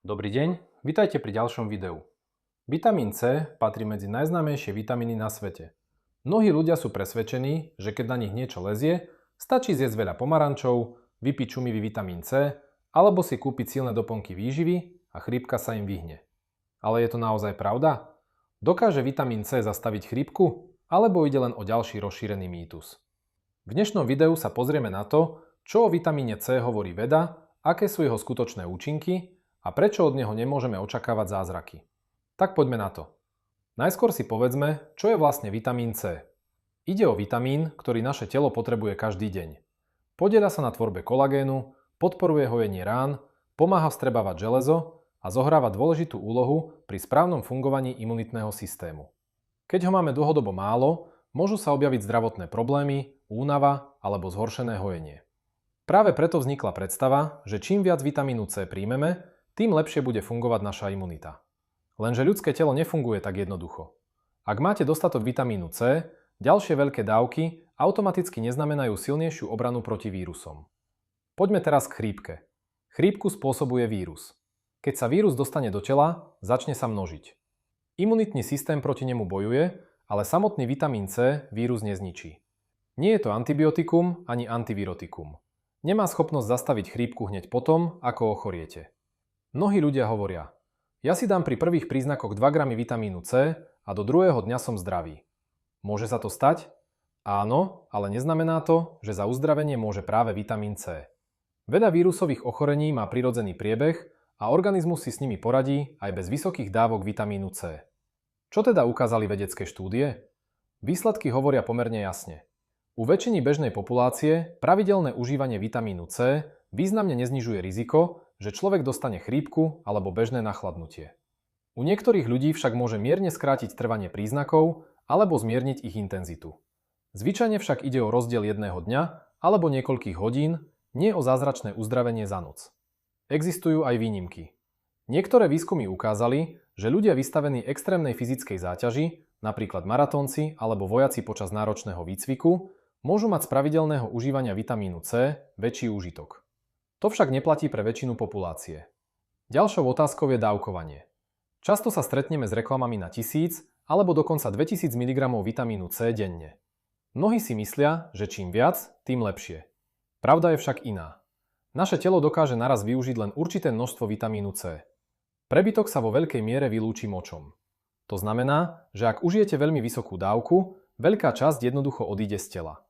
Dobrý deň, vitajte pri ďalšom videu. Vitamín C patrí medzi najznámejšie vitamíny na svete. Mnohí ľudia sú presvedčení, že keď na nich niečo lezie, stačí zjesť veľa pomarančov, vypiť šumivý vitamín C, alebo si kúpiť silné doplnky výživy a chrípka sa im vyhne. Ale je to naozaj pravda? Dokáže vitamín C zastaviť chrípku? Alebo ide len o ďalší rozšírený mýtus? V dnešnom videu sa pozrieme na to, čo o vitamíne C hovorí veda, aké sú jeho skutočné účinky a prečo od neho nemôžeme očakávať zázraky. Tak poďme na to. Najskôr si povedzme, čo je vlastne vitamín C. Ide o vitamín, ktorý naše telo potrebuje každý deň. Podieľa sa na tvorbe kolagénu, podporuje hojenie rán, pomáha vstrebávať železo a zohráva dôležitú úlohu pri správnom fungovaní imunitného systému. Keď ho máme dlhodobo málo, môžu sa objaviť zdravotné problémy, únava alebo zhoršené hojenie. Práve preto vznikla predstava, že čím viac vitamínu C príjmeme, tým lepšie bude fungovať naša imunita. Lenže ľudské telo nefunguje tak jednoducho. Ak máte dostatok vitamínu C, ďalšie veľké dávky automaticky neznamenajú silnejšiu obranu proti vírusom. Poďme teraz k chrípke. Chrípku spôsobuje vírus. Keď sa vírus dostane do tela, začne sa množiť. Imunitný systém proti nemu bojuje, ale samotný vitamín C vírus nezničí. Nie je to antibiotikum ani antivirotikum. Nemá schopnosť zastaviť chrípku hneď potom, ako ochoriete. Mnohí ľudia hovoria, ja si dám pri prvých príznakoch 2 gramy vitamínu C a do druhého dňa som zdravý. Môže sa to stať? Áno, ale neznamená to, že za uzdravenie môže práve vitamín C. Veda vírusových ochorení má prirodzený priebeh a organizmus si s nimi poradí aj bez vysokých dávok vitamínu C. Čo teda ukázali vedecké štúdie? Výsledky hovoria pomerne jasne. U väčšiny bežnej populácie pravidelné užívanie vitamínu C významne neznižuje riziko, že človek dostane chrípku alebo bežné nachladnutie. U niektorých ľudí však môže mierne skrátiť trvanie príznakov alebo zmierniť ich intenzitu. Zvyčajne však ide o rozdiel jedného dňa alebo niekoľkých hodín, nie o zázračné uzdravenie za noc. Existujú aj výnimky. Niektoré výskumy ukázali, že ľudia vystavení extrémnej fyzickej záťaži, napríklad maratónci alebo vojaci počas náročného výcviku, môžu mať z pravidelného užívania vitamínu C väčší úžitok. To však neplatí pre väčšinu populácie. Ďalšou otázkou je dávkovanie. Často sa stretneme s reklamami na 1000 alebo dokonca 2000 mg vitamínu C denne. Mnohí si myslia, že čím viac, tým lepšie. Pravda je však iná. Naše telo dokáže naraz využiť len určité množstvo vitamínu C. Prebytok sa vo veľkej miere vylúči močom. To znamená, že ak užijete veľmi vysokú dávku, veľká časť jednoducho odíde z tela.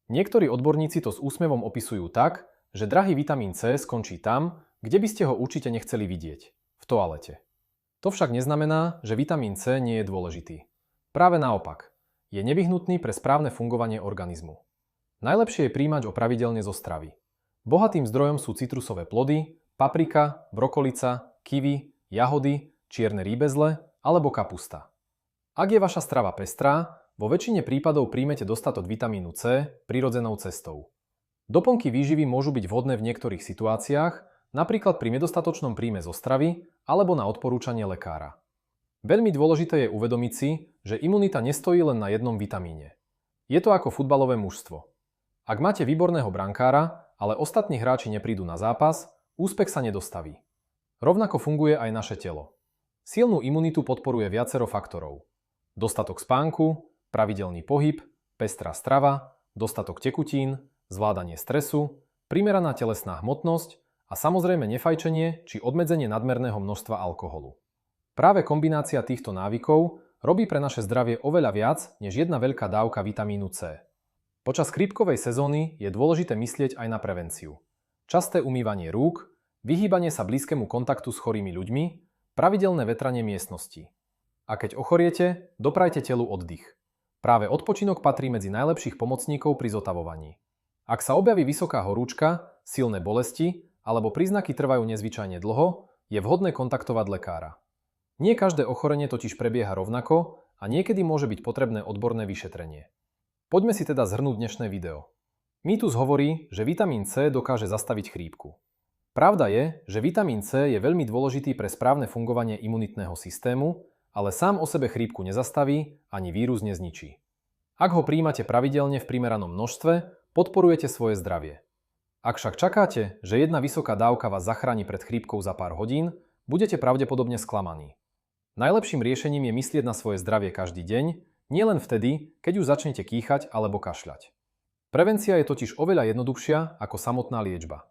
Niektorí odborníci to s úsmevom opisujú tak, že drahý vitamín C skončí tam, kde by ste ho určite nechceli vidieť, v toalete. To však neznamená, že vitamín C nie je dôležitý. Práve naopak, je nevyhnutný pre správne fungovanie organizmu. Najlepšie je príjmať ho pravidelne zo stravy. Bohatým zdrojom sú citrusové plody, paprika, brokolica, kiwi, jahody, čierne rýbezle alebo kapusta. Ak je vaša strava pestrá, vo väčšine prípadov príjmete dostatok vitamínu C prirodzenou cestou. Doplnky výživy môžu byť vhodné v niektorých situáciách, napríklad pri nedostatočnom príjme zo stravy alebo na odporúčanie lekára. Veľmi dôležité je uvedomiť si, že imunita nestojí len na jednom vitamíne. Je to ako futbalové mužstvo. Ak máte výborného brankára, ale ostatní hráči neprídu na zápas, úspech sa nedostaví. Rovnako funguje aj naše telo. Silnú imunitu podporuje viacero faktorov. Dostatok spánku, pravidelný pohyb, pestrá strava, dostatok tekutín, zvládanie stresu, primeraná telesná hmotnosť a samozrejme nefajčenie či obmedzenie nadmerného množstva alkoholu. Práve kombinácia týchto návykov robí pre naše zdravie oveľa viac než jedna veľká dávka vitamínu C. Počas chrípkovej sezóny je dôležité myslieť aj na prevenciu. Časté umývanie rúk, vyhýbanie sa blízkemu kontaktu s chorými ľuďmi, pravidelné vetranie miestností. A keď ochoriete, doprajte telu oddych. Práve odpočinok patrí medzi najlepších pomocníkov pri zotavovaní. Ak sa objaví vysoká horúčka, silné bolesti alebo príznaky trvajú nezvyčajne dlho, je vhodné kontaktovať lekára. Nie každé ochorenie totiž prebieha rovnako a niekedy môže byť potrebné odborné vyšetrenie. Poďme si teda zhrnúť dnešné video. Mýtus hovorí, že vitamín C dokáže zastaviť chrípku. Pravda je, že vitamín C je veľmi dôležitý pre správne fungovanie imunitného systému, ale sám o sebe chrípku nezastaví ani vírus nezničí. Ak ho príjmate pravidelne v primeranom množstve, podporujete svoje zdravie. Ak však čakáte, že jedna vysoká dávka vás zachráni pred chrípkou za pár hodín, budete pravdepodobne sklamaní. Najlepším riešením je myslieť na svoje zdravie každý deň, nielen vtedy, keď už začnete kýchať alebo kašľať. Prevencia je totiž oveľa jednoduchšia ako samotná liečba.